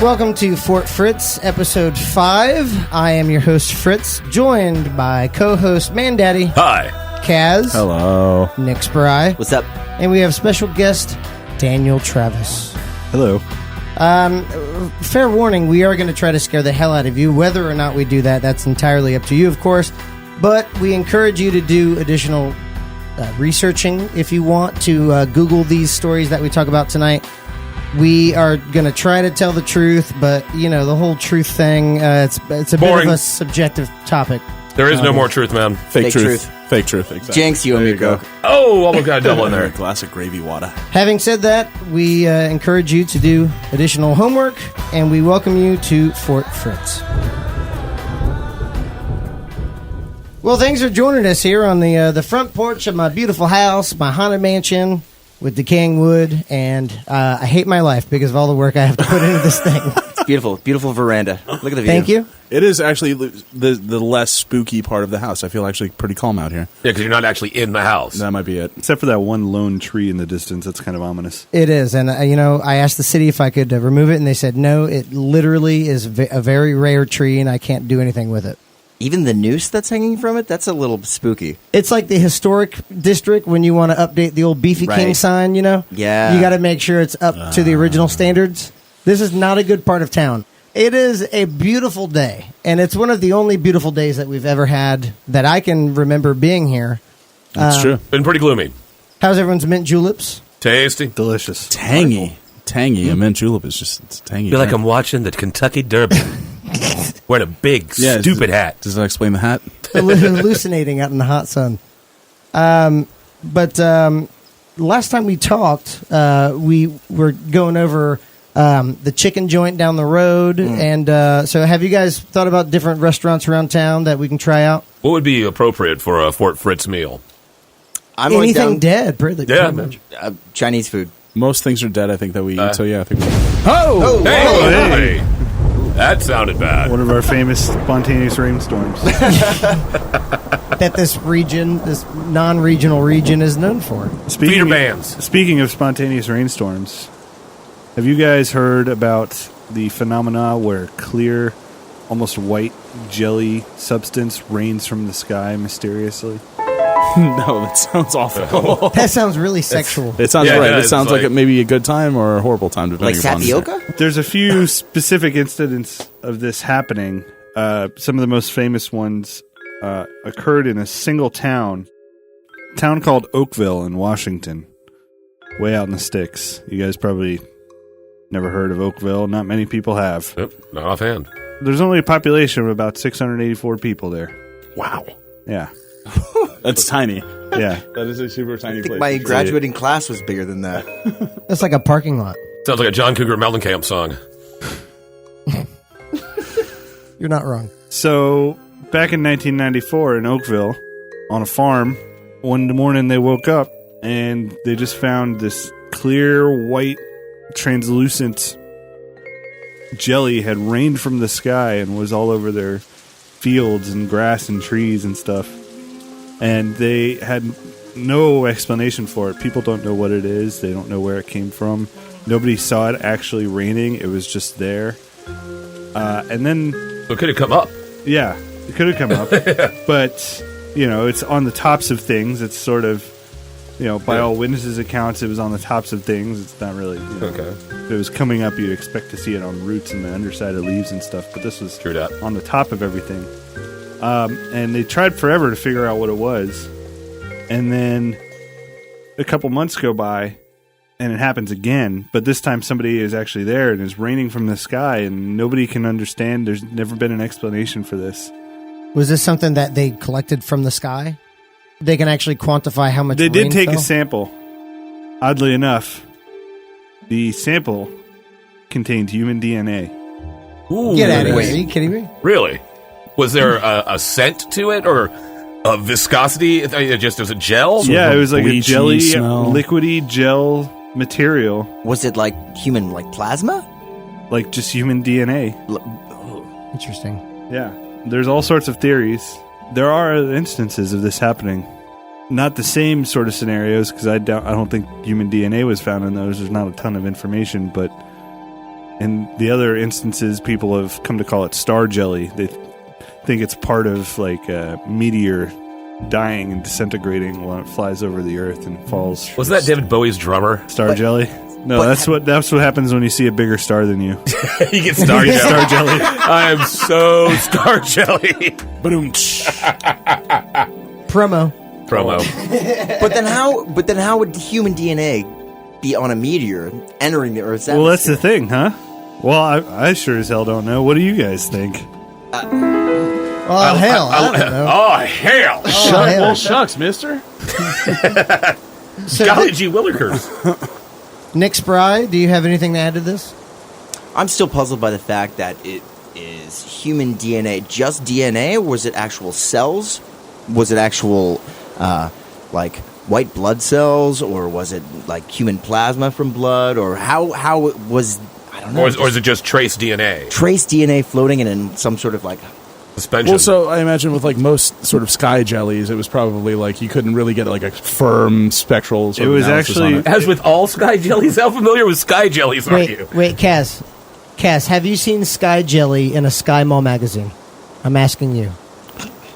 Welcome to Fort Fritz, episode 5. I am your host, Fritz, joined by co-host Mandaddy. Hi. Kaz. Hello. Nick Spry. What's up? And we have special guest, Daniel Travis. Hello. Fair warning, we are going to try to scare the hell out of you. Whether or not we do that, that's entirely up to you, of course. But we encourage you to do additional researching if you want to Google these stories that we talk about tonight. We are going to try to tell the truth, but, you know, the whole truth thing, it's a Boring. bit of a subjective topic. There is no more truth, man. Fake truth. Fake truth. Exactly. Jinx, you and me go. Oh, almost got a double in there. A glass of gravy water. Having said that, we encourage you to do additional homework, and we welcome you to Fort Fritz. Well, thanks for joining us here on the front porch of my beautiful house, my haunted mansion with decaying wood, and I hate my life because of all the work I have to put into this thing. It's beautiful. Beautiful veranda. Look at the view. Thank you. It is actually the less spooky part of the house. I feel actually pretty calm out here. Yeah, because you're not actually in the house. That might be it. Except for that one lone tree in the distance. That's kind of ominous. It is, and I asked the city if I could remove it, and they said no. It literally is a very rare tree, and I can't do anything with it. Even the noose that's hanging from it, that's a little spooky. It's like the historic district when you want to update the old Beefy King sign, you know? Yeah. You got to make sure it's up to the original standards. This is not a good part of town. It is a beautiful day, and it's one of the only beautiful days that we've ever had that I can remember being here. That's true. Been pretty gloomy. How's everyone's mint juleps? Tasty. Delicious. Tangy. A mint julep is just it's tangy. I feel like I'm watching the Kentucky Derby. Wearing a big, stupid hat. Does that explain the hat? Hallucinating out in the hot sun. But last time we talked, we were going over the chicken joint down the road. And so have you guys thought about different restaurants around town that we can try out? What would be appropriate for a Fort Fritz meal? I'm Anything dead, pretty much. Chinese food. Most things are dead, I think, that we eat. So, yeah, I think we... Oh! Hey! That sounded bad. One of our famous spontaneous rainstorms. That this non-regional region is known for. Feeder bands. Speaking of spontaneous rainstorms, have you guys heard about the phenomena where clear, almost white jelly substance rains from the sky mysteriously? No, that sounds awful. That sounds really sexual. It sounds right. It sounds like like it may be a good time or a horrible time. Like tapioca? There's a few specific incidents of this happening. Some of the most famous ones occurred in a single town called Oakville in Washington, way out in the sticks. You guys probably never heard of Oakville. Not many people have. Yep, not offhand. There's only a population of about 684 people there. Wow. Yeah. That's tiny. Yeah. That is a super tiny place. My graduating class was bigger than that. That's like a parking lot. Sounds like a John Cougar Mellencamp song. You're not wrong. So, back in 1994 in Oakville, on a farm, one morning they woke up and they just found this clear, white, translucent jelly had rained from the sky and was all over their fields and grass and trees and stuff. And they had no explanation for it. People don't know what it is. They don't know where it came from. Nobody saw it actually raining. It was just there. And then... So it could have come up. Yeah, it could have come up. But, you know, it's on the tops of things. It's sort of, you know, by all witnesses' accounts, it was on the tops of things. It's not really, you know, Okay. if it was coming up, you'd expect to see it on roots and the underside of leaves and stuff. But this was True that. on the top of everything. And they tried forever to figure out what it was. And then a couple months go by, and it happens again. But this time somebody is actually there, and it's raining from the sky, and nobody can understand. There's never been an explanation for this. Was this something that they collected from the sky? They can actually quantify how much They did rain take fell? a sample. Oddly enough, the sample contained human DNA. Ooh. Get out of here. Are you kidding me? Really? Was there a scent to it or a viscosity? It just was a gel? Yeah, it was like a bleachy jelly, smell. liquidy gel material, Was it like human, like plasma? like just human DNA. Interesting. Yeah, there's all sorts of theories. There are instances of this happening. Not the same sort of scenarios, because I don't think human DNA was found in those. There's not a ton of information, but In the other instances, people have come to call it star jelly. They think it's part of like a meteor dying and disintegrating while it flies over the earth and falls. Was that David Bowie's drummer? Star jelly? No, that's what happens when you see a bigger star than you. You get star jelly. Star jelly. I am so star jelly. Boom. Promo. But then how would human DNA be on a meteor entering the Earth's atmosphere? Well, that's the thing, huh? Well, I sure as hell don't know. What do you guys think? Oh, hell. I don't know. Oh, hell. Oh, hell. Well, shucks, mister. So, Golly gee willikers. Nick Spry, do you have anything to add to this? I'm still puzzled by the fact that it is human DNA. Just DNA? Or was it actual cells? Was it actual, like, white blood cells? Or was it, like, human plasma from blood? Or how it was, I don't know. Or is it just trace DNA? Trace DNA floating in some sort of, like... Suspension. Well, so I imagine with like most sort of sky jellies, it was probably like you couldn't really get like a firm spectral. Sort It of was analysis actually- on it. As with all sky jellies, how familiar with sky jellies are you? Wait, Kaz. Kaz, have you seen Sky Jelly in a Sky Mall magazine? I'm asking you.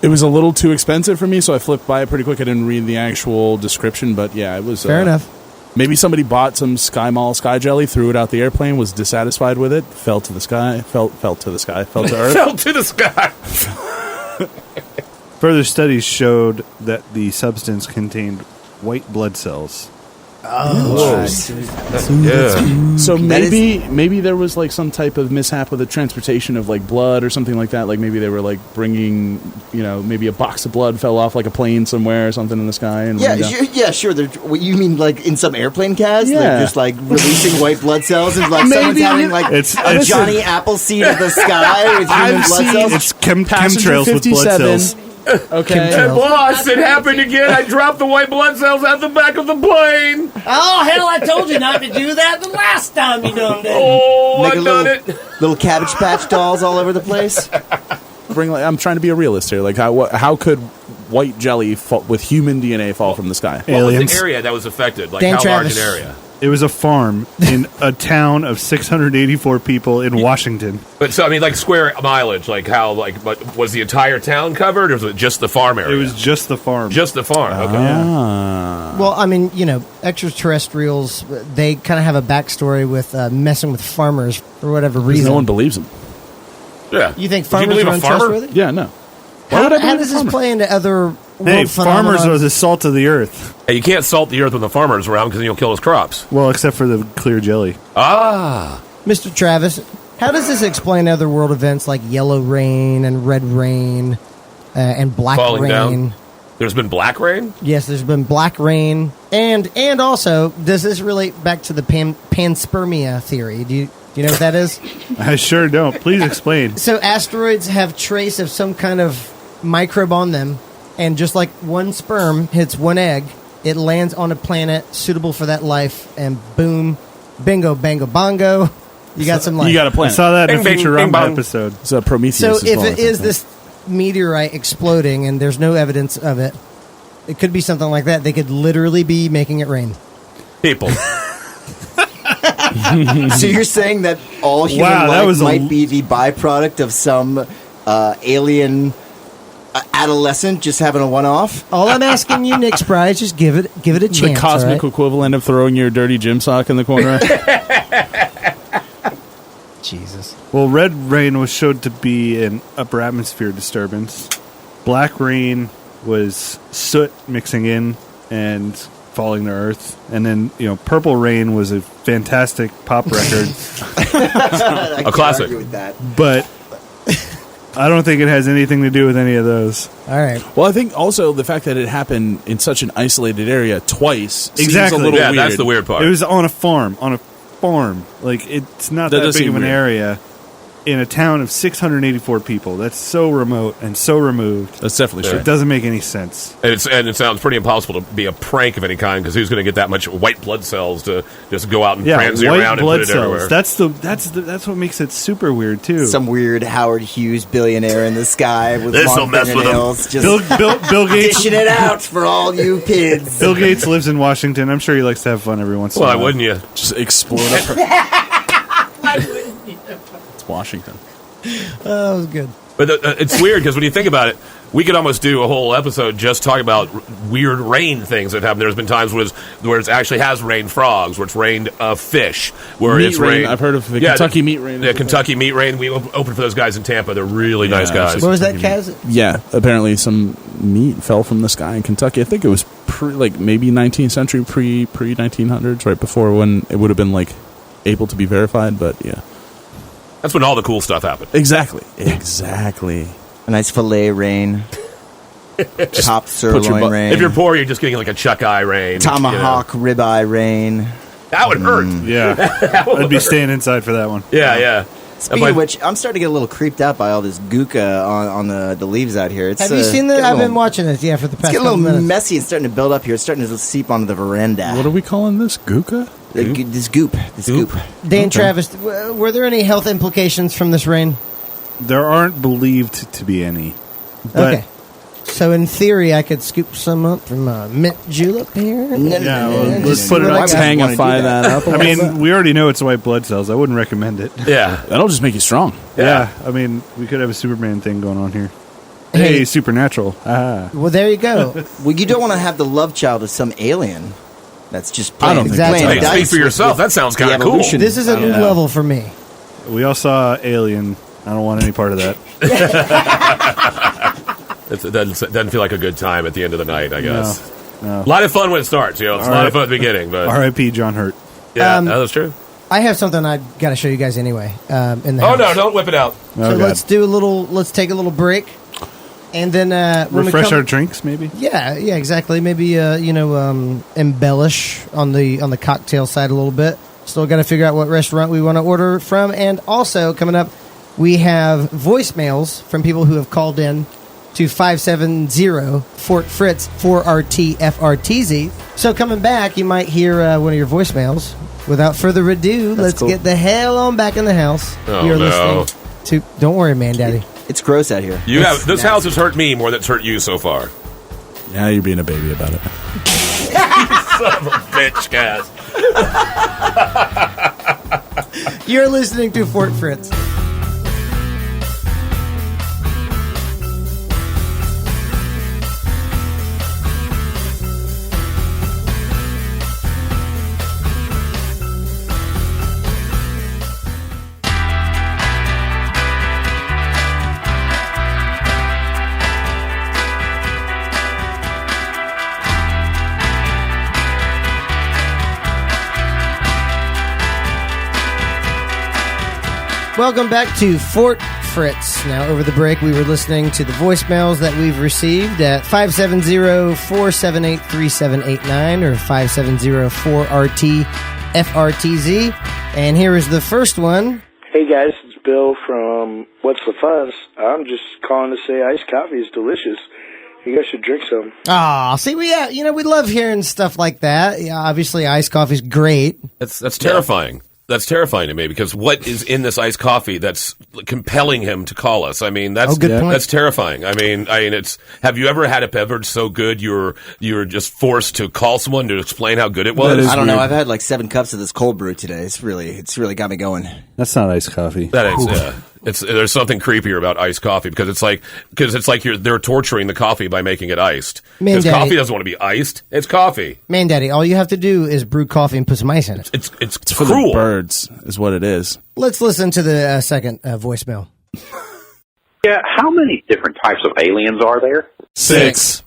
It was a little too expensive for me, so I flipped by it pretty quick. I didn't read the actual description, but yeah, it was Fair enough. Maybe somebody bought some Sky Mall sky jelly, threw it out the airplane, was dissatisfied with it, fell to the sky, fell to the sky, fell to Earth. Fell to the sky. Further studies showed that the substance contained white blood cells. Yeah. So That maybe there was like some type of mishap with the transportation of like blood or something like that. Like maybe they were like bringing, maybe a box of blood fell off like a plane somewhere or something in the sky. And Yeah, rained down. sure. What you mean, like in some airplane cast? Yeah. They're just like releasing white blood cells, and like someone's having like It's- a it's- Johnny Appleseed of the sky with human I've blood seen- cells. It's Passenger chemtrails with blood 57. cells. Okay. Hey, boss, it happened again. I dropped the white blood cells out the back of the plane. Oh, hell, I told you not to do that the last time you done it. Oh, Make I've a done little, it. little Cabbage Patch dolls all over the place. I'm trying to be a realist here. Like how could white jelly with human DNA fall from the sky? What was Aliens. the area that was affected? Like Dan how Travis. large an area? It was a farm in a town of 684 people in Washington. But so I mean, like square mileage, like how, like, but was the entire town covered, or was it just the farm area? It was just the farm. just the farm. Okay. Well, I mean, extraterrestrials, they kind of have a backstory with messing with farmers for whatever reason. No one believes them. Yeah. You think Would farmers believe are a farmer? untrustworthy? Yeah, no. How, would I how believe does a this farmer? play into other world Hey, farmers phenomena? are the salt of the earth. Hey, you can't salt the earth when the farmer's around because you'll kill his crops. Well, except for the clear jelly. Ah. Mr. Travis, how does this explain other world events like yellow rain and red rain and black Falling rain? down. There's been black rain? Yes, there's been black rain, and also, does this relate back to the panspermia theory? Do you know what that is? I sure don't. Please explain. So asteroids have trace of some kind of microbe on them, and just like one sperm hits one egg, it lands on a planet suitable for that life, and boom, bingo, bango, bongo, you got some life. You got a I plan. saw that in a Bing, bing, bing, Futurama bong. episode. It's a Prometheus. So as if well, I it think, is right? this meteorite exploding and there's no evidence of it, it could be something like that. They could literally be making it rain. People. So you're saying that all human Wow, that life was a- might be the byproduct of some alien adolescent just having a one-off? All I'm asking you, Nick Spry, is just give it a chance. the cosmic all right? equivalent of throwing your dirty gym sock in the corner. Jesus. Well, red rain was showed to be an upper atmosphere disturbance. Black rain was soot mixing in and falling to earth. And then, purple rain was a fantastic pop record. I can't classic. argue with that. But I don't think it has anything to do with any of those. All right. Well, I think also the fact that it happened in such an isolated area twice seems Exactly. a little Yeah, weird. that's the weird part. It was on a farm. Like, it's not That that does big seem of an weird. area in a town of 684 people. That's so remote and so removed. That's definitely It true. doesn't make any sense. And it sounds pretty impossible to be a prank of any kind, because who's going to get that much white blood cells to just go out and Yeah, transy white around and blood put it cells. everywhere? That's what makes it super weird too. Some weird Howard Hughes billionaire in the sky with This'll long mess with him. fingernails, just Bill Gates. dishing it out for all you kids. Bill Gates lives in Washington. I'm sure he likes to have fun every once in a Why while. wouldn't you? Just explode up. It's Washington. Oh, that was good. But it's weird because when you think about it, we could almost do a whole episode just talking about weird rain things that happen. There's been times where it actually has rained frogs, where it's rained fish, where Meat it's rain. rained. I've heard of the Kentucky meat rain. Yeah, Kentucky meat rain. We opened for those guys in Tampa. They're really nice guys. What was that, Kaz? Yeah, apparently some meat fell from the sky in Kentucky. I think it was maybe 19th century, pre 1900s, right before when it would have been like able to be verified. But yeah, that's when all the cool stuff happened. exactly. A nice fillet rain. Top sirloin rain. If you're poor, you're just getting like a chuck eye rain. Tomahawk ribeye rain. That would hurt. Yeah. I'd be staying inside for that one. Yeah. Speaking of which, I'm starting to get a little creeped out by all this guka on the leaves out here. Have you seen that? I've been watching this, for the past It's getting a couple little minutes. messy. It's starting to build up here. It's starting to seep onto the veranda. What are we calling this? Guka? This goop. Dan Travis, were there any health implications from this rain? There aren't believed to be any. But Okay. So in theory, I could scoop some up from mint julep here. Yeah, well, and let's just put see it what I on got. Hangify that up. I mean, we already know it's white blood cells. I wouldn't recommend it. Yeah. That'll just make you strong. Yeah. I mean, we could have a Superman thing going on here. Hey. Hey, supernatural. Ah. Well, there you go. Well, you don't want to have the love child of some alien. That's just playing, I don't think Exactly. playing Hey, speak dice for yourself. That sounds kind of cool. evolution. This is a new level for me. We all saw Alien. I don't want any part of that. It doesn't feel like a good time at the end of the night, I guess. No. A lot of fun when it starts. It's a lot of fun at the beginning. But R.I.P. John Hurt. yeah, that's true. I have something I got to show you guys anyway. In the Oh, house. no, don't whip it out. Oh, So God. let's take a little break, and then when Refresh we come, our drinks, maybe? Yeah, exactly. Maybe embellish on the cocktail side a little bit. Still got to figure out what restaurant we want to order from, and also coming up, we have voicemails from people who have called in to 570 Fort Fritz 4RT FRTZ. So coming back, you might hear one of your voicemails. Without further ado, let's cool. get the hell on back in the house. Oh, You're no. listening to. Don't worry, man, daddy. It's gross out here. This house has hurt me more than it's hurt you so far. Yeah, you're being a baby about it. Son of a bitch, Kaz. You're listening to Fort Fritz. Welcome back to Fort Fritz. Now, over the break, we were listening to the voicemails that we've received at 570-478-3789 or 570-4RT-FRTZ. And here is the first one. Hey guys, it's Bill from What's the Fuzz. I'm just calling to say iced coffee is delicious. You guys should drink some. Ah, see, we love hearing stuff like that. Yeah, obviously, iced coffee's great. That's terrifying. That's terrifying to me because what is in this iced coffee that's compelling him to call us? I mean, that's good point. that's terrifying. I mean, it's. Have you ever had a beverage so good you're just forced to call someone to explain how good it was? That is I don't know. weird. I've had like 7 cups of this cold brew today. It's really got me going. That's not iced coffee. That is, yeah. There's something creepier about iced coffee because it's like they're torturing the coffee by making it iced. Man, Because Daddy. coffee doesn't want to be iced. It's coffee. Man, daddy, all you have to do is brew coffee and put some ice in it. It's For cruel. the birds is what it is. Let's listen to the second voicemail. Yeah, how many different types of aliens are there? 6.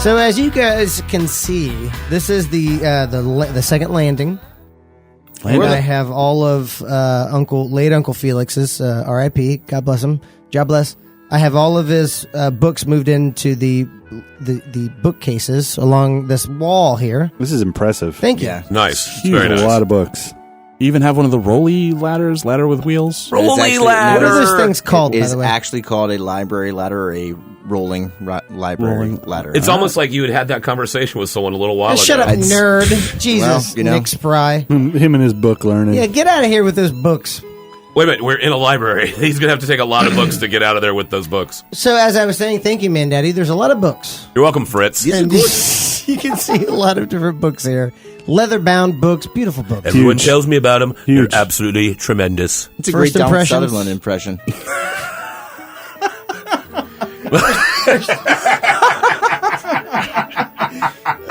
So as you guys can see, this is the second landing. And I have all of late Uncle Felix's R.I.P. God bless him. God bless. I have all of his books moved into the bookcases along this wall here. This is impressive. Thank you. Yeah. Nice. Huge. Very nice. A lot of books. You even have one of the rolly ladders, ladder with wheels. Rolly It's actually- ladder. What are those things called, It by is the way? actually called a library ladder or a rolling library ladder. It's almost like you had that conversation with someone a little while ago. Shut up, nerd. Jesus, you know. Nick Spry. Him and his book learning. Yeah, get out of here with those books. Wait a minute, we're in a library. He's going to have to take a lot of books to get out of there with those books. So as I was saying, thank you, man, daddy. There's a lot of books. You're welcome, Fritz. These are And good. You can see a lot of different books here. Leather-bound books, beautiful books. Everyone tells me about them. Huge. They're absolutely tremendous. It's a First great Donald impressions? Sutherland impression.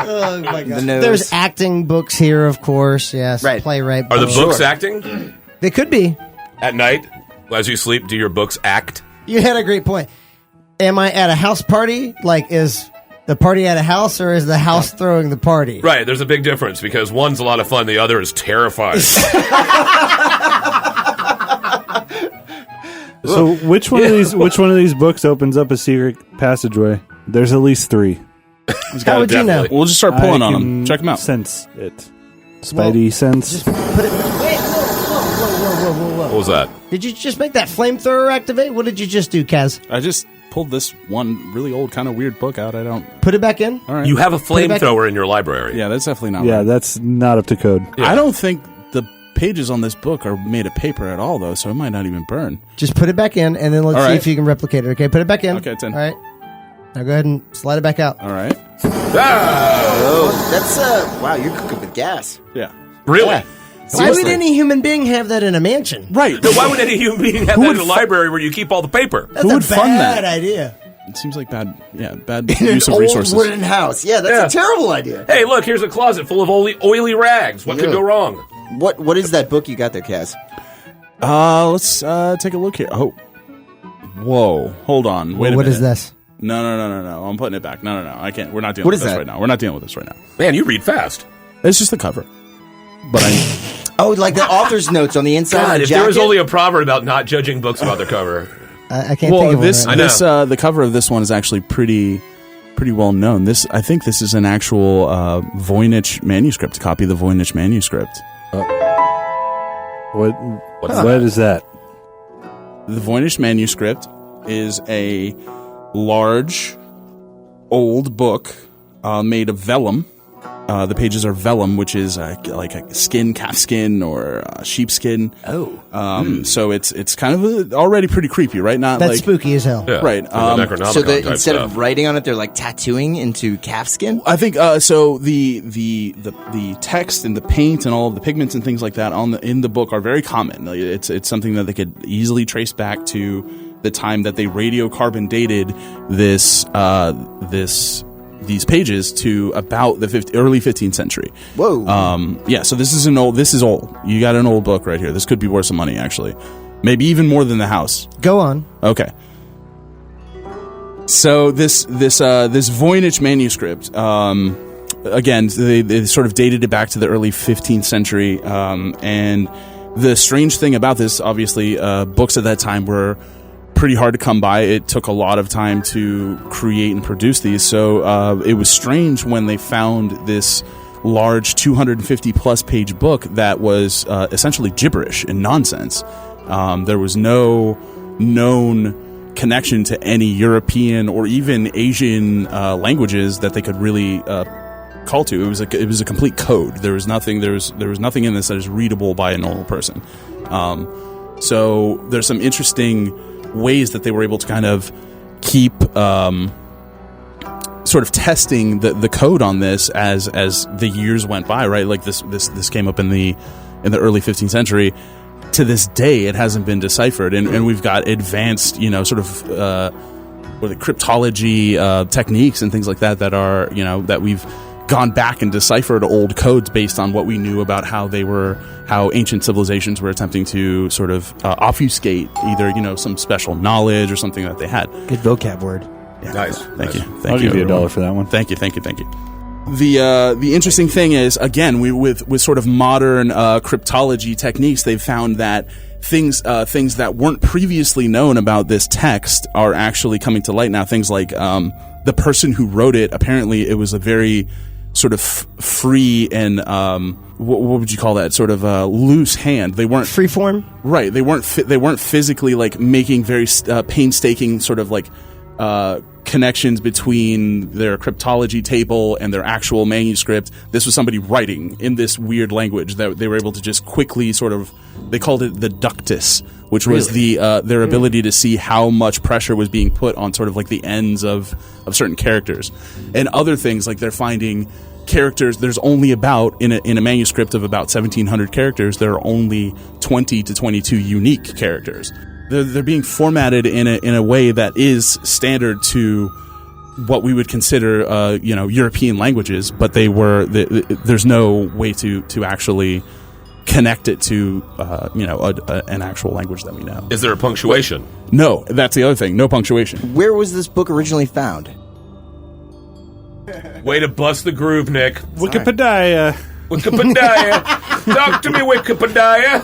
Oh my god! The nose. There's acting books here, of course. Yes, Right. playwright. Are the books. books acting? They could be. At night, as you sleep, do your books act? You had a great point. Am I at a house party? Like, is the party at a house, or is the house throwing the party? Right, there's a big difference because one's a lot of fun, the other is terrifying. So which one of these books opens up a secret passageway? There's at least 3. How would you know? definitely. We'll just start pulling I on them. can Check them out. Sense it. Spidey sense. Just put it. Wait, whoa. What was that? Did you just make that flamethrower activate? What did you just do, Kaz? I just pulled this one really old, kind of weird book out. I don't. Put it back in. All right. You have a it back- flamethrower in your library. Yeah, that's definitely not. Yeah, right. that's not up to code. Yeah. I don't think the pages on this book are made of paper at all, though, so it might not even burn. Just put it back in, and then let's All see right. if you can replicate it. Okay, put it back in. Okay, it's in. All right. Now go ahead and slide it back out. All right. Oh, that's wow! You're cooking with gas. Yeah. Really? Yeah. Why would Seriously. any human being have that in a mansion? Right. Then why would any human being have Who that would in a fu- library where you keep all the paper? That's Who a would fund bad that? idea. It seems like bad In use an of resources. old wooden house. Yeah, that's Yeah. a terrible idea. Hey, look, here's a closet full of oily rags. What could Yeah. go wrong? What is that book you got there, Kaz? Let's take a look here. Oh. Whoa. Hold on. Wait a What minute. is this? No. I'm putting it back. No. I can't. We're not dealing What with is this that? right now. We're not dealing with this right now. Man, you read fast. It's just the cover. But Oh, like the author's notes on the inside God, of the if jacket? there was only a proverb about not judging books about their cover. I can't think of this one. I this know. the cover of this one is actually pretty well known. I think this is an actual Voynich manuscript, copy of the Voynich manuscript. What is that? The Voynich manuscript is a large, old book made of vellum. The pages are vellum, which is like a skin, calf skin, or sheepskin. Oh. So it's kind of already pretty creepy, right? Not That's like spooky as hell. Yeah. Right, Like the Necronomicon So type instead stuff. of writing on it, they're like tattooing into calfskin? I think so. The text and the paint and all of the pigments and things like that in the book are very common. Like, it's something that they could easily trace back to the time that they radiocarbon dated these pages to about the early 15th century. Whoa. Yeah. So this is old. You got an old book right here. This could be worth some money, actually. Maybe even more than the house. Go on. Okay. So this Voynich manuscript, again, they sort of dated it back to the early 15th century, and the strange thing about this, obviously, books at that time were pretty hard to come by. It took a lot of time to create and produce these, so it was strange when they found this large 250 plus page book that was essentially gibberish and nonsense. There was no known connection to any European or even Asian languages that they could really call to. It was a complete code. There was nothing in this that is readable by a normal person. So there's some interesting ways that they were able to kind of keep sort of testing the code on this as the years went by, right? Like this came up in the early 15th century. To this day, it hasn't been deciphered, and we've got advanced, sort of cryptology techniques and things like that are, that we've gone back and deciphered old codes based on what we knew about how ancient civilizations were attempting to sort of obfuscate either, some special knowledge or something that they had. Good vocab word. Yeah. Nice. Thank you. Thank I'll you. give you everyone. $1 for that one. Thank you. The interesting thing is, again, with sort of modern cryptology techniques, they've found that things that weren't previously known about this text are actually coming to light now. Things like the person who wrote it, apparently it was a very sort of free and what would you call that? Sort of loose hand. They weren't Freeform? right. They weren't physically like making very painstaking sort of like connections between their cryptology table and their actual manuscript. This was somebody writing in this weird language that they were able to just quickly sort of, they called it the ductus, which was their ability to see how much pressure was being put on sort of like the ends of certain characters. And other things, like they're finding characters, there's only about, in a manuscript of about 1,700 characters, there are only 20 to 22 unique characters. They're being formatted in a way that is standard to what we would consider, European languages, but there's no way to actually connect it to, an actual language that we know. Is there a punctuation? No, that's the other thing. No punctuation. Where was this book originally found? Way to bust the groove, Nick. Wikipedia. Wikipedia. Talk to me, Wikipedia.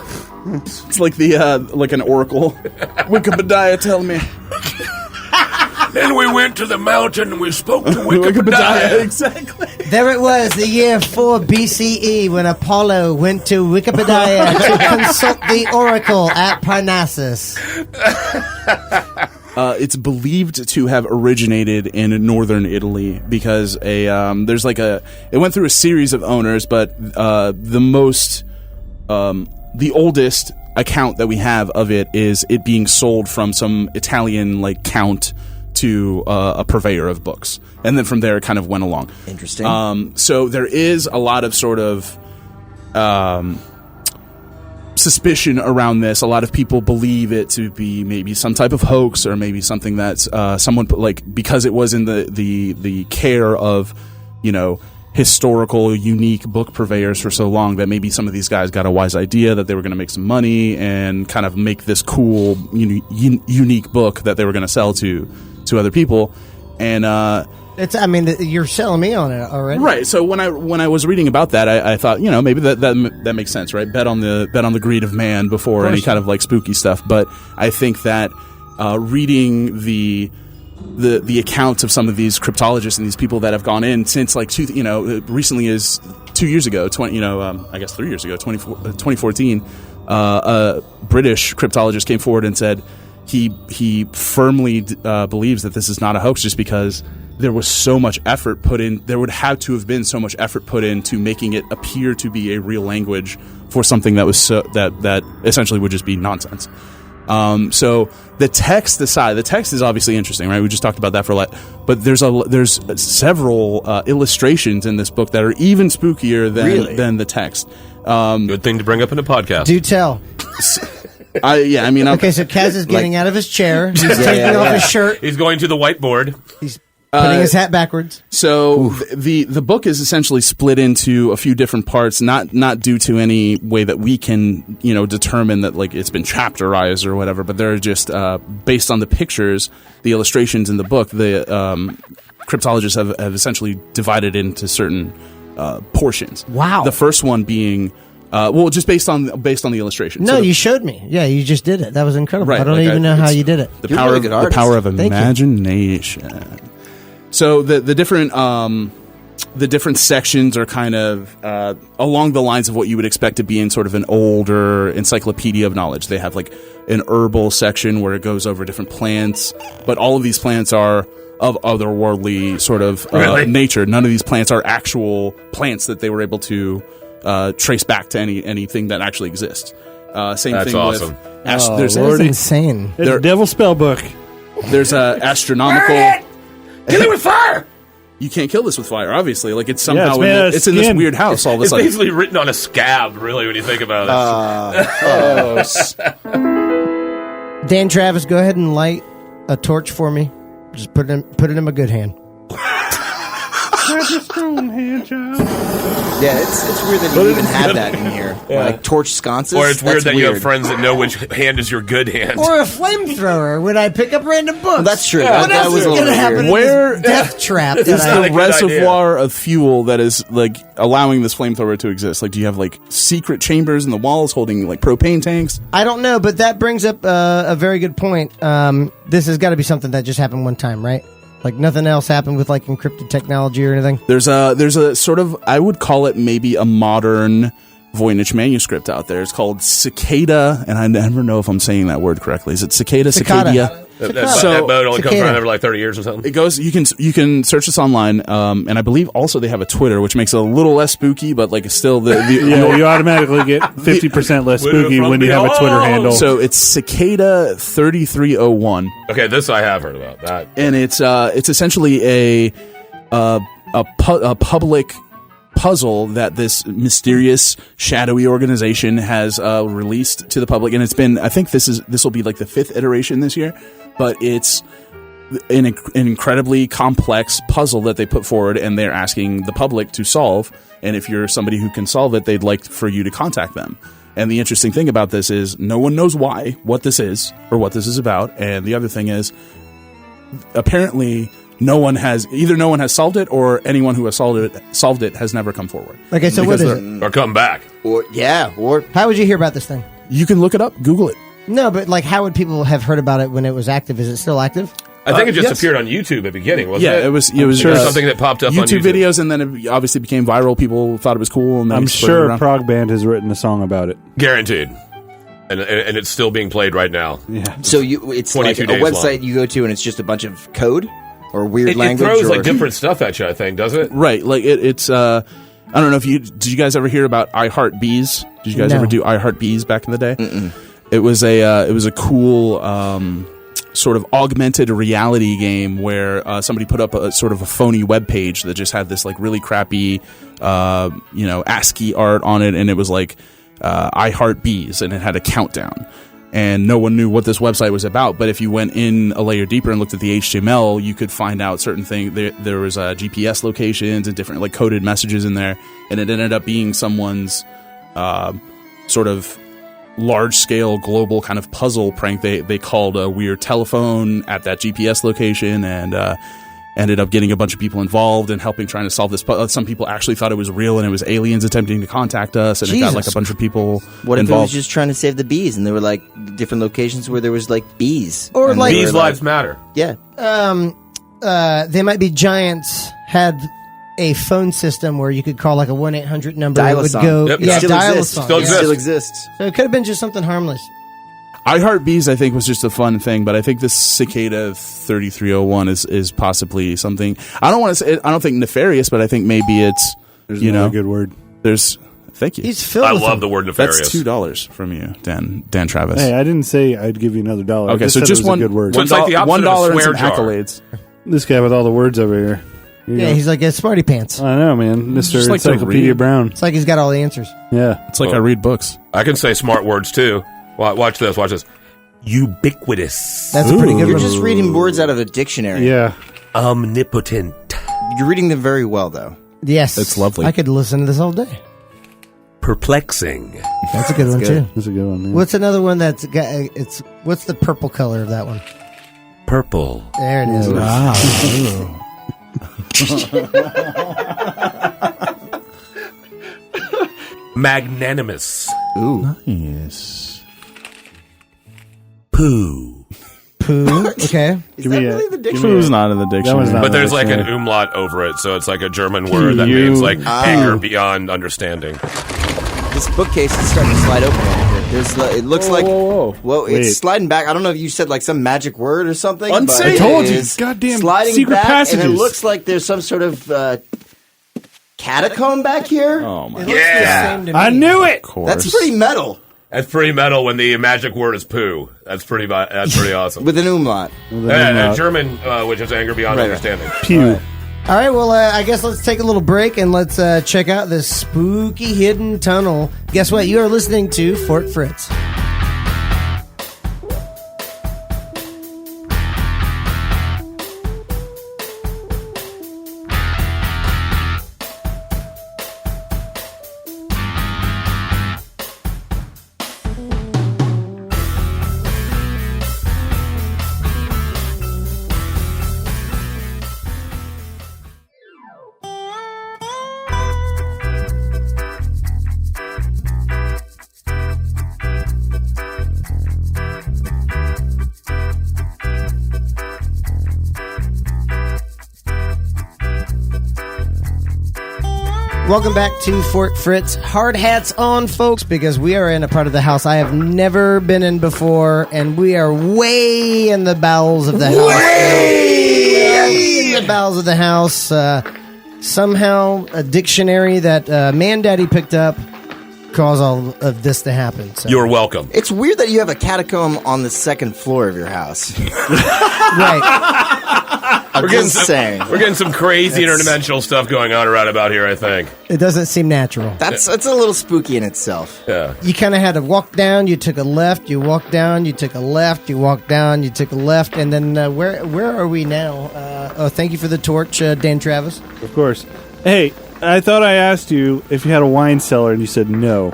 It's like like an oracle. Wikipedia, tell me. Then we went to the mountain and we spoke to Wikipedia. Exactly. There it was, the year 4 BCE, when Apollo went to Wikipedia to consult the oracle at Parnassus. It's believed to have originated in northern Italy because it went through a series of owners, but the oldest account that we have of it is it being sold from some Italian count to a purveyor of books, and then from there it kind of went along. Interesting. So there is a lot of sort of suspicion around this. A lot of people believe it to be maybe some type of hoax, or maybe something that's someone put, because it was in the care of historical, unique book purveyors for so long, that maybe some of these guys got a wise idea that they were going to make some money and kind of make this cool, unique book that they were going to sell to other people. And you're selling me on it already, right? So when I was reading about that, I thought, maybe that makes sense, right? Bet on the greed of man before any kind of spooky stuff. But I think that reading the accounts of some of these cryptologists and these people that have gone in since recently is 2 years ago, 3 years ago, 2014, a British cryptologist came forward and said he firmly believes that this is not a hoax, just because there was so much effort put in. There would have to have been so much effort put into making it appear to be a real language for something that was that essentially would just be nonsense. So the text aside, the text is obviously interesting, right? We just talked about that for a lot, but there's several illustrations in this book that are even spookier than the text. Good thing to bring up in a podcast. Do tell. Okay, so Kaz is getting out of his chair. He's taking off his shirt. He's going to the whiteboard. He's putting his hat backwards. So the book is essentially split into a few different parts, not due to any way that we can determine that it's been chapterized or whatever, but they're just based on the pictures, the illustrations in the book. The cryptologists have essentially divided into certain portions. Wow. The first one being just based on the illustration. No, you showed me. Yeah, you just did it. That was incredible. Right, I don't even know how you did it. The power of imagination. So the different sections are kind of along the lines of what you would expect to be in sort of an older encyclopedia of knowledge. They have an herbal section where it goes over different plants, but all of these plants are of otherworldly sort of nature. None of these plants are actual plants that they were able to trace back to anything that actually exists. Same That's thing awesome. with That's insane. It's a devil spell book. There's astronomical. Kill it with fire! You can't kill this with fire, obviously. It's somehow it's in this weird house all of a It's sudden. basically written on a scab, really, when you think about it. Dan Travis, go ahead and light a torch for me. Just put it in my good hand. Yeah, it's weird that you even have that in here. Torch sconces. Or it's weird That's that you have friends that know which hand is your good hand. Or a flamethrower when I pick up random books. Well, that's true. What else is going to happen Where in this death trap? Is that the reservoir of fuel that is allowing this flamethrower to exist? Do you have secret chambers in the walls holding propane tanks? I don't know, but that brings up a very good point. This has got to be something that just happened one time, right? Nothing else happened with encrypted technology or anything. There's a sort of, I would call it maybe a modern Voynich Manuscript out there. It's called Cicada, and I never know if I'm saying that word correctly. Is it Cicada? That boat only comes Cicada. around every like 30 years or something. It goes. You can search this online, and I believe also they have a Twitter, which makes it a little less spooky, but like it's still the Yeah, you automatically get 50% less spooky when you have a Twitter handle. So it's Cicada 3301, Okay, this I have heard about that. and it's essentially a public puzzle that this mysterious shadowy organization has released to the public, and it's been, I think this will be like the 5th iteration this year, but it's an incredibly complex puzzle that they put forward, and they're asking the public to solve, and if you're somebody who can solve it, they'd like for you to contact them. And the interesting thing about this is no one knows what this is or what this is about, and the other thing is apparently no one has solved it, or anyone who has solved it has never come forward. Okay, so what is it? Or come back. Or How would you hear about this thing? You can look it up, Google it. No, but like, how would people have heard about it when it was active? Is it still active? I think it just yes. appeared on YouTube at the beginning, wasn't it? Yeah, it was something that popped up on YouTube YouTube. videos, and then it obviously became viral. People thought it was cool, and then I'm spread it sure around. Prog Band has written a song about it. Guaranteed. And it's still being played right now. Yeah. so it's like 22 a days website long. you go to, and it's just a bunch of code or weird It language. throws or, like different stuff at you, I think, doesn't it? Right, like it's. I don't know if did you guys ever hear about I Heart Bees? Did you guys No. ever do I Heart Bees back in the day? It was a cool sort of augmented reality game where somebody put up a sort of a phony web page that just had this like really crappy ASCII art on it, and it was like I Heart Bees, and it had a countdown. And no one knew what this website was about, but if you went in a layer deeper and looked at the HTML, you could find out certain things. There was GPS locations and different like coded messages in there, and it ended up being someone's sort of large-scale global kind of puzzle prank. They called a weird telephone at that GPS location, and ended up getting a bunch of people involved and helping trying to solve this. Some people actually thought it was real and it was aliens attempting to contact us, and it got like a bunch of people What if it was involved. just trying to save the bees, and there were like different locations where there was like bees, Or, and like- they were Bees' lives matter. Yeah, They might be giants had a phone system where you could call like a 1-800 number. It would Dial-a-song. go, Yep. yeah, still dial-a-song. exists. Still exists. Still exists. So it could have been just something harmless. I Heart Bees, I think, was just a fun thing, but I think this Cicada 3301 is possibly something. I don't want to say. I don't think nefarious, but I think maybe it's There's you another know good word. There's thank you. He's filled I with love them. the word nefarious. That's $2 from you, Dan Travis. Hey, I didn't say I'd give you another $1. Okay, I so said just it was one a good word. So it's like the opposite of a $1 and some swear jar. accolades. This guy with all the words over here. You Yeah, know. he's like a smarty pants. I know, man. Mr. just like to Encyclopedia read. Brown. It's like he's got all the answers. Yeah. It's like I read books. I can say smart words too. Watch this. Watch this. Ubiquitous. That's a pretty good You're one. just reading words out of a dictionary. Yeah. Omnipotent. You're reading them very well, though. Yes. It's lovely. I could listen to this all day. Perplexing. That's a good one, good. too. That's a good one. Yeah. What's another one that's got, what's the purple color of that one? Purple. There it is. Magnanimous. Yes. Poo. Poo. Okay. Give me a, Who's not in the dictionary? one's not- But there's like an dictionary. umlaut over it, so it's like a German word that You- means like anger beyond understanding. This bookcase is starting to slide open. There's, it looks like. whoa. Well, Wait. it's sliding back. I don't know if you said like some magic word or something. but Unseen. it I told you, is goddamn sliding secret back, passages. and it looks like there's some sort of catacomb back here. Oh my It looks Yeah. the same to I me. knew it! course. That's pretty metal That's pretty metal when the magic word is poo. That's pretty awesome. with an umlaut. German, which is anger beyond Right. understanding. Pew. All right, well, I guess let's take a little break and let's check out this spooky hidden tunnel. Guess what? You are listening to Fort Fritz. Welcome back to Fort Fritz. Hard hats on, folks, because we are in a part of the house I have never been in before, and we are way in the bowels of the house. Way in the bowels of the house. Somehow, a dictionary that Man Daddy picked up caused all of this to happen. So. You're welcome. It's weird that you have a catacomb on the second floor of your house. Right. I'm just saying. We're getting some crazy interdimensional stuff going on right about here, I think. It doesn't seem natural. That's a little spooky in itself. Yeah. You kind of had to walk down, you took a left, you walked down, you took a left, you walked down, you took a left, and then where are we now? Thank you for the torch, Dan Travis. Of course. Hey, I thought I asked you if you had a wine cellar, and you said no.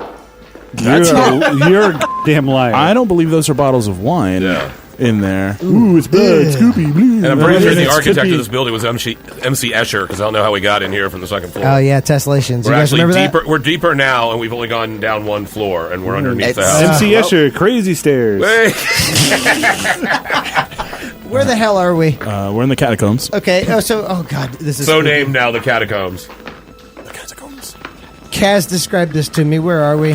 You're a damn liar. I don't believe those are bottles of wine in there. Ooh, it's bad. Scooby Blue. And I'm pretty sure the architect of this building was MC Escher, because I don't know how we got in here from the second floor. Oh, yeah, Tessellations. We're You guys actually remember deeper. that? We're deeper now, and we've only gone down one floor, and we're underneath the house. MC Escher, crazy stairs. Hey. Where the hell are we? We're in the catacombs. Okay, oh God, this is So spooky. named now the catacombs. The catacombs. Kaz described this to me. Where are we?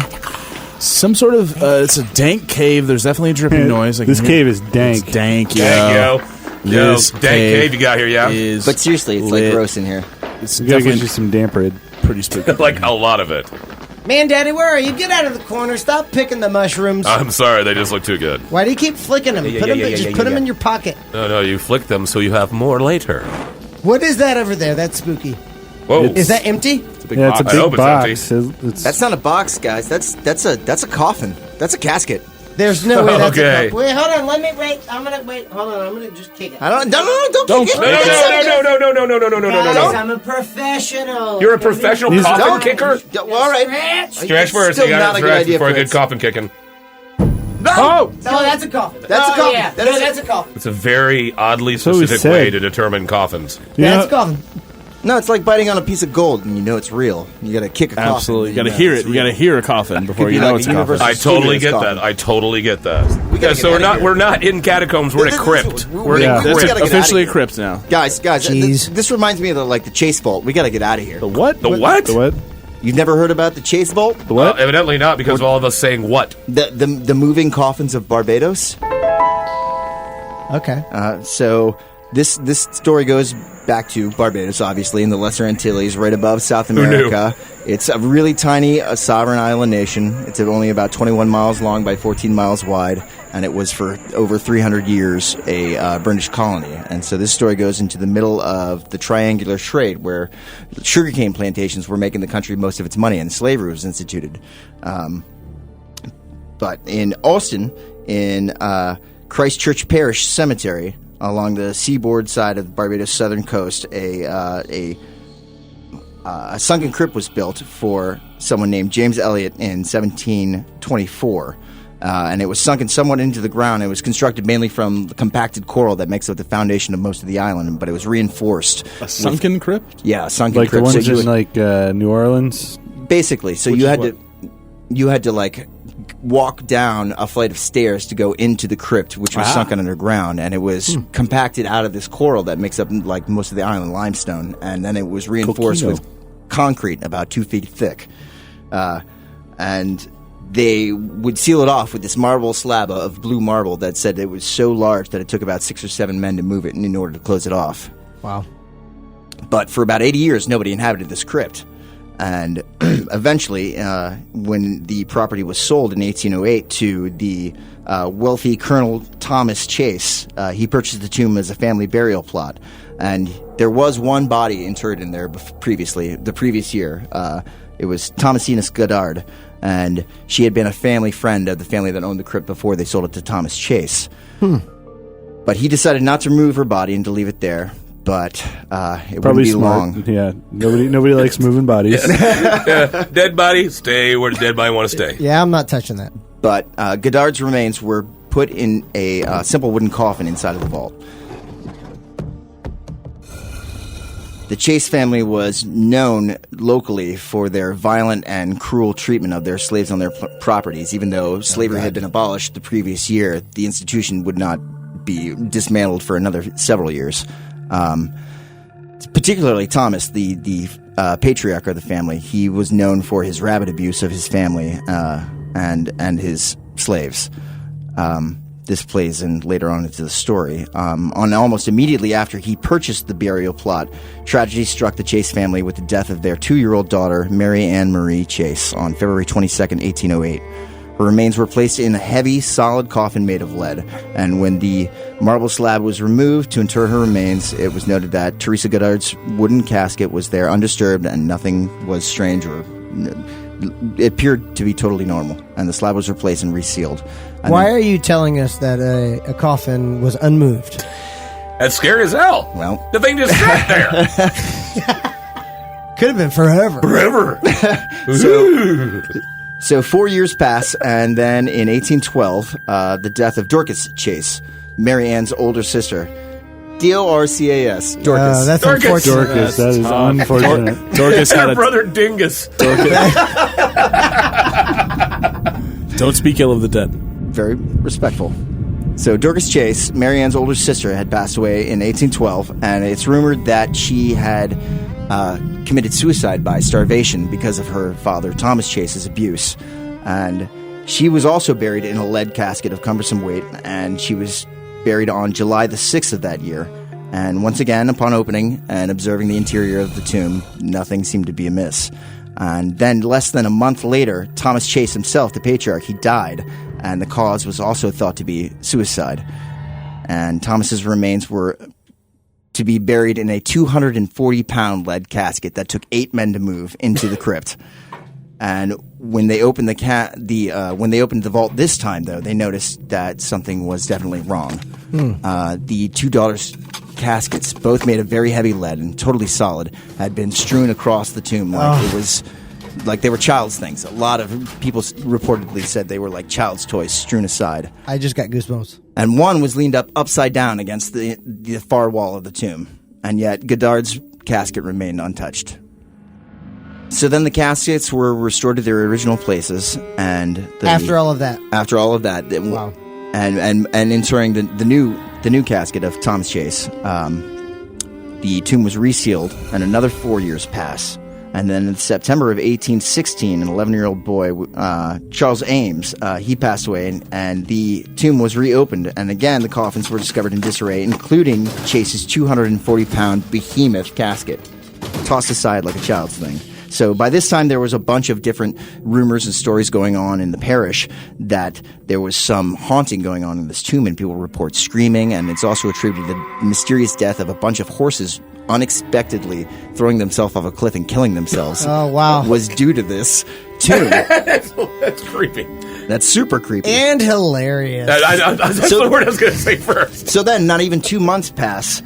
Some sort of, it's a dank cave. There's definitely a dripping noise. This cave is dank. It's dank, Yo. This Dank cave you got here, yeah? is But seriously, it's lit. like gross in here. It's We gotta get definitely you some damp red. pretty spooky. Like a lot of it. Man, Daddy, where are you? Get out of the corner. Stop picking the mushrooms. I'm sorry, they just look too good. Why do you keep flicking them? Put them in your pocket. No, you flick them so you have more later. What is that over there? That's spooky. Whoa. Is that empty? It's a big Yeah, it's a box. I hope big it's box. It's That's not a box, guys. That's a coffin. That's a casket. There's no way that's Okay. a cup. Wait, hold on. Let me wait. I'm gonna wait. Hold on. I'm gonna just kick it. Don't kick it. No. Guys, I'm a professional. You're a professional He's- coffin Don't- kicker? Well, all right. Stretch first. Still You not gotta a good stretch idea, for a good Fritz. coffin kicking. Oh! No, that's a coffin. That's a coffin. Yeah. That is That's a coffin. It's a very oddly So he specific said. way to determine coffins. You That's know, a coffin. No, it's like biting on a piece of gold and you know it's real. You gotta kick a coffin. Absolutely. You and gotta know hear it's it. You gotta real. hear a coffin before Could you be know like it's a a coffin. universal I totally Studios get coffin. that. I totally get that. We gotta So get outta here. we're not in catacombs. We're in a crypt. We're in Yeah. a That's We gotta get officially a outta here. crypt now. Guys, Jeez. this reminds me of the Chase Vault. We gotta get out of here. the what? The what? The what? You've never heard about the Chase Vault? The what? Evidently not, because of all of us saying what. The moving coffins of Barbados? Okay. So this story goes back to Barbados, obviously, in the Lesser Antilles, right above South America. It's a really tiny sovereign island nation. It's only about 21 miles long by 14 miles wide, and it was for over 300 years a British colony. And so this story goes into the middle of the triangular trade, where sugarcane plantations were making the country most of its money, and slavery was instituted. But in Austin, in Christchurch Parish Cemetery, along the seaboard side of the Barbados southern coast, a sunken crypt was built for someone named James Elliot in 1724. And it was sunken somewhat into the ground. It was constructed mainly from the compacted coral that makes up the foundation of most of the island, but it was reinforced. A sunken crypt? Yeah, a sunken Like the crypt. ones you in like New Orleans? basically, so Which you is had to like walk down a flight of stairs to go into the crypt, which was sunken underground, and it was compacted out of this coral that makes up like most of the island, limestone, and then it was reinforced Coquino. with concrete about 2 feet thick, and they would seal it off with this marble slab of blue marble that said it was so large that it took about 6 or 7 men to move it in order to close it off. Wow. But for about 80 years, nobody inhabited this crypt. And eventually, when the property was sold in 1808 to the wealthy Colonel Thomas Chase, he purchased the tomb as a family burial plot. And there was one body interred in there the previous year. It was Thomasina Goddard, and she had been a family friend of the family that owned the crypt before they sold it to Thomas Chase. But he decided not to remove her body and to leave it there. But it Probably wouldn't be smart. long. Yeah. Nobody likes moving bodies. Dead body, stay where the dead body want to stay. Yeah, I'm not touching that. But Goddard's remains were put in a simple wooden coffin inside of the vault. The Chase family was known locally for their violent and cruel treatment of their slaves on their properties. Even though slavery had been abolished the previous year, the institution would not be dismantled for another several years. particularly Thomas, the patriarch of the family. He was known for his rabid abuse of his family and his slaves. This plays in later on into the story. On almost immediately after he purchased the burial plot, tragedy struck the Chase family with the death of their 2-year-old daughter, Mary Ann Marie Chase, on February 22nd, 1808. Her remains were placed in a heavy, solid coffin made of lead, and when the marble slab was removed to inter her remains, it was noted that Teresa Goddard's wooden casket was there undisturbed and nothing was strange or it appeared to be totally normal, and the slab was replaced and resealed. And Why are you telling us that a coffin was unmoved? That's scary as hell. Well, The thing just sat there. Could have been forever. Forever. So 4 years pass, and then in 1812, the death of Dorcas Chase, Mary Ann's older sister. D-O-R-C-A-S. Dorcas. That's Dorcas. unfortunate. Dorcas, that is unfortunate. Dorcas had Her a brother Dingus. don't speak ill of the dead. Very respectful. So Dorcas Chase, Mary Ann's older sister, had passed away in 1812, and it's rumored that she had committed suicide by starvation because of her father Thomas Chase's abuse. And she was also buried in a lead casket of cumbersome weight, and she was buried on July the 6th of that year. And once again, upon opening and observing the interior of the tomb, nothing seemed to be amiss. And then less than a month later, Thomas Chase himself, the patriarch, he died, and the cause was also thought to be suicide. And Thomas's remains were to be buried in a 240-pound lead casket that took 8 men to move into the crypt. And when they opened when they opened the vault this time, though, they noticed that something was definitely wrong. The 2 daughters' caskets, both made of very heavy lead and totally solid, had been strewn across the tomb like it was like they were child's things. A lot of people reportedly said they were like child's toys strewn aside. I just got goosebumps. And one was leaned up upside down against the far wall of the tomb, and yet Goddard's casket remained untouched. So then the caskets were restored to their original places, and After all of that. Wow. And entering the new casket of Thomas Chase, the tomb was resealed, and another 4 years pass. And then in September of 1816, an 11-year-old boy, Charles Ames, he passed away, and the tomb was reopened. And again, the coffins were discovered in disarray, including Chase's 240-pound behemoth casket, tossed aside like a child's thing. So by this time, there was a bunch of different rumors and stories going on in the parish that there was some haunting going on in this tomb, and people report screaming, and it's also attributed the mysterious death of a bunch of horses unexpectedly throwing themselves off a cliff and killing themselves. Oh, wow. Was due to this tomb. That's creepy. That's super creepy. And hilarious. That's the word I was going to say first. So then, not even 2 months pass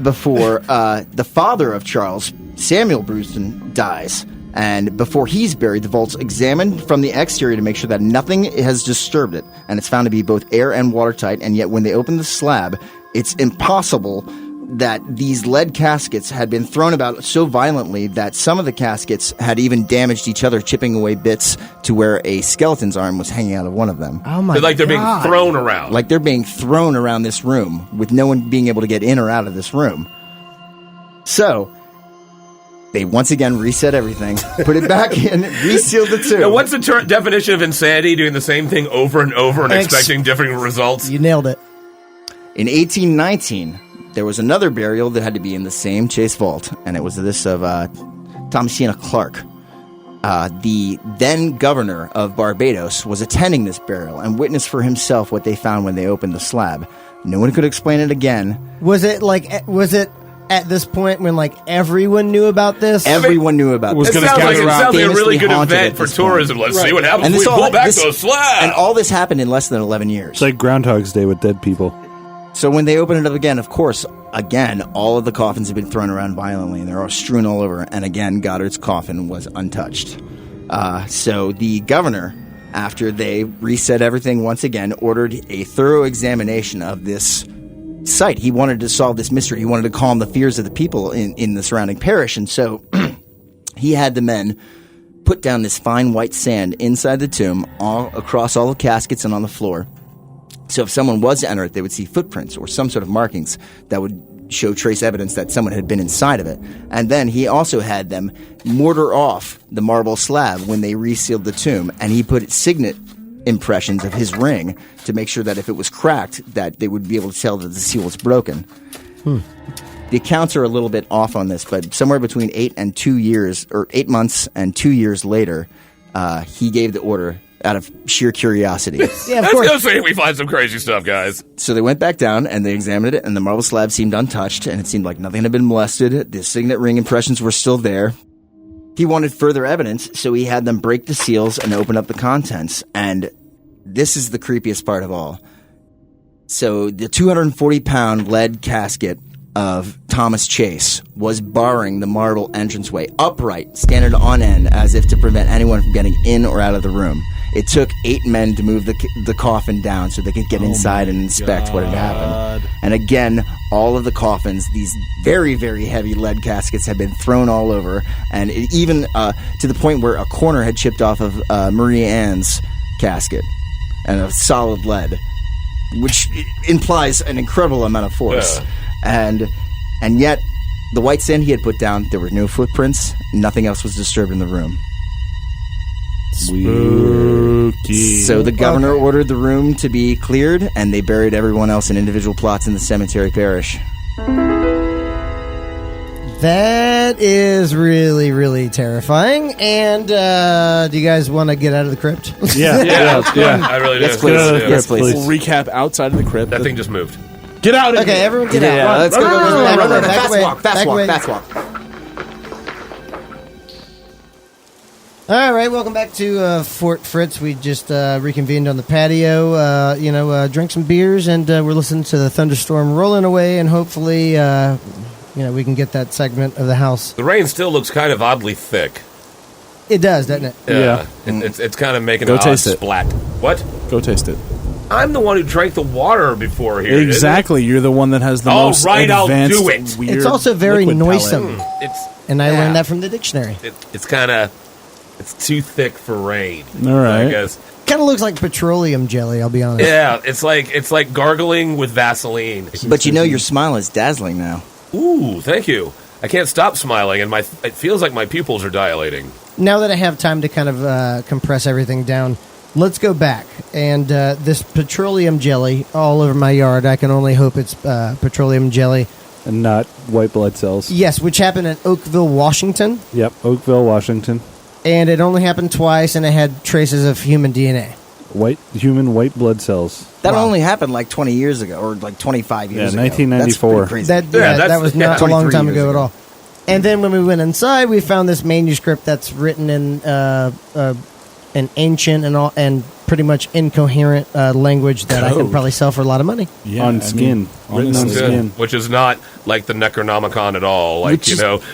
before the father of Charles, Samuel Brewston, dies. And before he's buried, the vault's examined from the exterior to make sure that nothing has disturbed it. And it's found to be both air and watertight. And yet when they open the slab, it's impossible that these lead caskets had been thrown about so violently that some of the caskets had even damaged each other, chipping away bits to where a skeleton's arm was hanging out of one of them. Oh my Like they're being God. thrown around. Like they're being thrown around this room with no one being able to get in or out of this room. So they once again reset everything, put it back in, resealed the tomb. Now, what's the definition of insanity? Doing the same thing over and over and expecting different results? You nailed it. In 1819, there was another burial that had to be in the same Chase vault, and it was this of Thomasina Clark. The then governor of Barbados was attending this burial and witnessed for himself what they found when they opened the slab. No one could explain it again. Was it at this point when like everyone knew about this? Everyone knew about Was It this. gonna sounds like gather around. a really Famously good haunted event at for this point. tourism. Let's see what happens And when we this pull all- back this- those slabs. And all this happened in less than 11 years. It's like Groundhog's Day with dead people. So when they open it up again, of course, again, all of the coffins have been thrown around violently, and they're all strewn all over. And again, Goddard's coffin was untouched. So the governor, after they reset everything once again, ordered a thorough examination of this site. He wanted to solve this mystery. He wanted to calm the fears of the people in the surrounding parish. And so he had the men put down this fine white sand inside the tomb, all across all the caskets and on the floor. So if someone was to enter it, they would see footprints or some sort of markings that would show trace evidence that someone had been inside of it. And then he also had them mortar off the marble slab when they resealed the tomb, and he put signet impressions of his ring to make sure that if it was cracked, that they would be able to tell that the seal was broken. The accounts are a little bit off on this, but somewhere between 8 months and 2 years later, he gave the order out of sheer curiosity. Yeah, of Let's course. go see if we find some crazy stuff, guys. So they went back down and they examined it, and the marble slab seemed untouched, and it seemed like nothing had been molested. The signet ring impressions were still there. He wanted further evidence, so he had them break the seals and open up the contents. And this is the creepiest part of all. So the 240-pound lead casket of Thomas Chase was barring the marble entranceway upright, standing on end, as if to prevent anyone from getting in or out of the room. It took 8 men to move the coffin down so they could get inside and inspect what had happened. And again, all of the coffins, these very, very heavy lead caskets, had been thrown all over, and it even to the point where a corner had chipped off of Marie Anne's casket, and a solid lead, which implies an incredible amount of force. Yeah. And yet, the white sand he had put down, there were no footprints. Nothing else was disturbed in the room. Spooky. So the governor ordered the room to be cleared, and they buried everyone else in individual plots in the cemetery parish. That is really, really terrifying. And do you guys want to get out of the crypt? Yeah. I really do. Yes, please. Yeah. Yes, please. We'll recap outside of the crypt. That thing just moved. Get out of Okay, here. everyone get out. let's go. Back away. Fast walk. All right, welcome back to Fort Fritz. We just reconvened on the patio, drank some beers, and we're listening to the thunderstorm rolling away, and hopefully, we can get that segment of the house. The rain still looks kind of oddly thick. It does, doesn't it? Yeah. It's kind of making Go an odd taste it. splat. What? Go taste it. I'm the one who drank the water before here. isn't it? Exactly. You're the one that has the All most right, I'll advanced, do it. weird It's also very liquid noisome, palate. and I Yeah. learned that from the dictionary. It's kind of too thick for rain. All right. I guess. Kind of looks like petroleum jelly, I'll be honest. Yeah, it's like gargling with Vaseline. But your smile is dazzling now. Ooh, thank you. I can't stop smiling, and it feels like my pupils are dilating. Now that I have time to kind of compress everything down, let's go back. And this petroleum jelly all over my yard, I can only hope it's petroleum jelly. And not white blood cells. Yes, which happened in Oakville, Washington. Yep, Oakville, Washington. And it only happened twice, and it had traces of human DNA. Human white blood cells. That Wow. only happened like 20 years ago, or like 25 years ago. 1994. That's pretty crazy. That was not a 23 long time years ago at ago. all. And then when we went inside, we found this manuscript that's written in an ancient and pretty much incoherent language that I can probably sell for a lot of money. Yeah, On skin. Written on honestly. skin. Which is not like the Necronomicon at all. Like,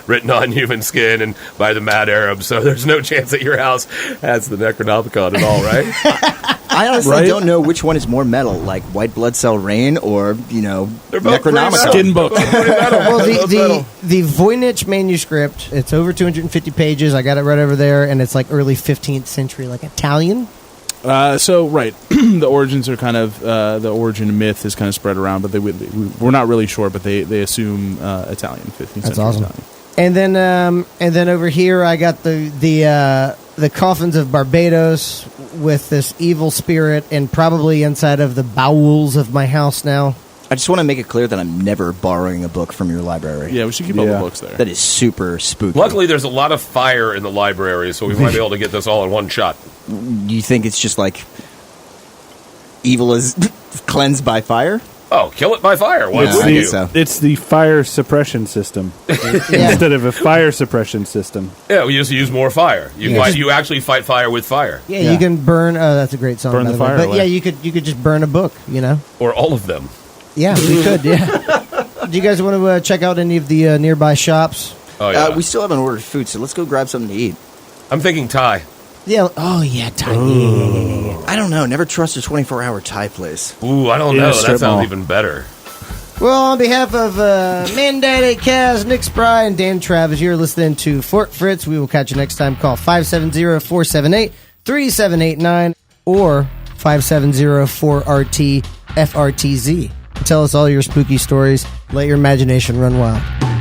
written on human skin and by the mad Arabs. So there's no chance that your house has the Necronomicon at all, right? I honestly Right? don't know which one is more metal, like white blood cell rain or, They're both pretty Necronomicon. metal. Skin book. Both pretty metal. Well, Both metal. the Voynich Manuscript, it's over 250 pages. I got it right over there, and it's like early 15th century, like Italian. The origins are kind of the origin myth is kind of spread around, but we're not really sure. But they assume Italian, 15th That's century awesome. Italian. And then over here, I got the coffins of Barbados with this evil spirit, and probably inside of the bowels of my house now. I just want to make it clear that I'm never borrowing a book from your library. Yeah, we should keep all the books there. That is super spooky. Luckily, there's a lot of fire in the library, so we might be able to get this all in one shot. Do you think it's just like evil is cleansed by fire? Oh, kill it by fire. Why Yeah, would I you? guess so. It's the fire suppression system instead of a fire suppression system. Yeah, we just use more fire. You actually fight fire with fire. Yeah, Yeah. you can burn. Oh, that's a great song. Burn by the way. fire But away. yeah, you could just burn a book. Or all of them. Yeah, we could. Yeah. Do you guys want to check out any of the nearby shops? Oh, yeah. We still haven't ordered food, so let's go grab something to eat. I'm thinking Thai. Yeah. Oh yeah, Thai. Yeah. I don't know. Never trust a 24-hour Thai place. Ooh, I don't Yeah, know. That strip sounds mall. even better. Well, on behalf of Mandate, Kaz, Nick Spry, and Dan Travis, you're listening to Fort Fritz. We will catch you next time. Call 570-478-3789 or 570-4RT-FRTZ. Tell us all your spooky stories. Let your imagination run wild.